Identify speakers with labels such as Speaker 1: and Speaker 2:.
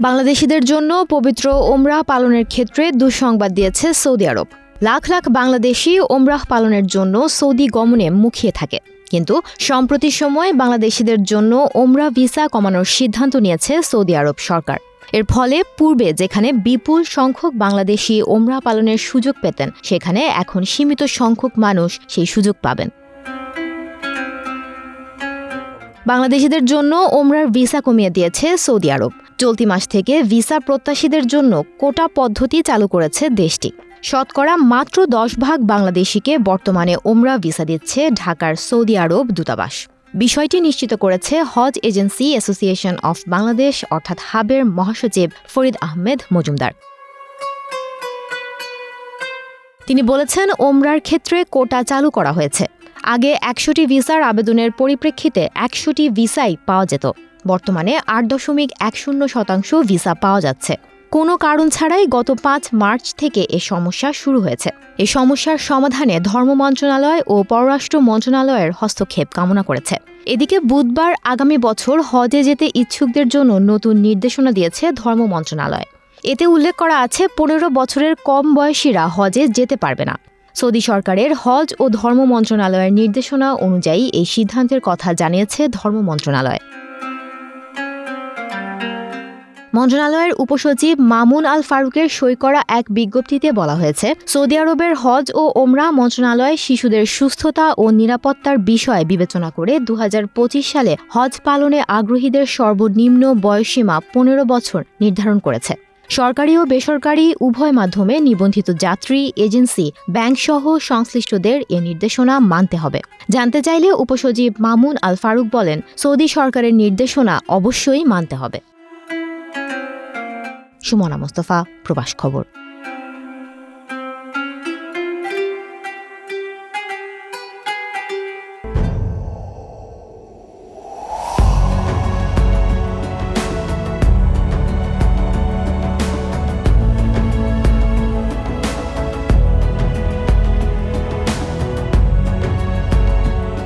Speaker 1: বাংলাদেশিদের জন্য পবিত্র ওমরাহ পালনের ক্ষেত্রে দুঃসংবাদ দিয়েছে সৌদি আরব। লাখ লাখ বাংলাদেশি ওমরাহ পালনের জন্য সৌদি গমনে মুখিয়ে থাকে, কিন্তু সম্প্রতি সময়ে বাংলাদেশিদের জন্য ওমরাহ ভিসা কমানোর সিদ্ধান্ত নিয়েছে সৌদি আরব সরকার। এর ফলে পূর্বে যেখানে বিপুল সংখ্যক বাংলাদেশি ওমরাহ পালনের সুযোগ পেতেন, সেখানে এখন সীমিত সংখ্যক মানুষ সেই সুযোগ পাবেন। বাংলাদেশিদের জন্য ওমরাহর ভিসা কমিয়ে দিয়েছে সৌদি আরব। চলতি মাস থেকে ভিসা প্রত্যাশীদের জন্য কোটা পদ্ধতি চালু করেছে দেশটি। শতকরা মাত্র 10% বাংলাদেশিকে বর্তমানে ওমরাহ ভিসা দিচ্ছে ঢাকার সৌদি আরব দূতাবাস। বিষয়টি নিশ্চিত করেছে হজ এজেন্সি অ্যাসোসিয়েশন অফ বাংলাদেশ অর্থাৎ হাবের মহাসচিব ফরিদ আহমেদ মজুমদার। তিনি বলেছেন, ওমরাহর ক্ষেত্রে কোটা চালু করা হয়েছে। আগে 100টি ভিসার আবেদনের পরিপ্রেক্ষিতে 100টি ভিসাই পাওয়া যেত। বর্তমানে 8.10% ভিসা পাওয়া যাচ্ছে। কোনো কারণ ছাড়াই গত 5 মার্চ থেকে এ সমস্যা শুরু হয়েছে। এই সমস্যার সমাধানে ধর্ম মন্ত্রণালয় ও পররাষ্ট্র মন্ত্রণালয়ের হস্তক্ষেপ কামনা করেছে। এদিকে বুধবার আগামী বছর হজে যেতে ইচ্ছুকদের জন্য নতুন নির্দেশনা দিয়েছে ধর্ম মন্ত্রণালয়। এতে উল্লেখ করা আছে 15 বছরের কম বয়সীরা হজে যেতে পারবে না। সৌদি সরকারের হজ ও ধর্ম মন্ত্রণালয়ের নির্দেশনা অনুযায়ী এই সিদ্ধান্তের কথা জানিয়েছে ধর্ম মন্ত্রণালয়। মন্ত্রণালয়ের উপসচিব মামুন আল ফারুকের সই করা এক বিজ্ঞপ্তিতে বলা হয়েছে, সৌদি আরবের হজ ও ওমরাহ মন্ত্রণালয় শিশুদের সুস্থতা ও নিরাপত্তার বিষয় বিবেচনা করে 2025 সালে হজ পালনে আগ্রহীদের সর্বনিম্ন বয়সসীমা 15 বছর নির্ধারণ করেছে। সরকারি ও বেসরকারি উভয় মাধ্যমে নিবন্ধিত যাত্রী, এজেন্সি, ব্যাংকসহ সংশ্লিষ্টদের এ নির্দেশনা মানতে হবে। জানতে চাইলে উপসচিব মামুন আল ফারুক বলেন, সৌদি সরকারের নির্দেশনা অবশ্যই মানতে হবে। সুমনা মোস্তফা, প্রবাস খবর।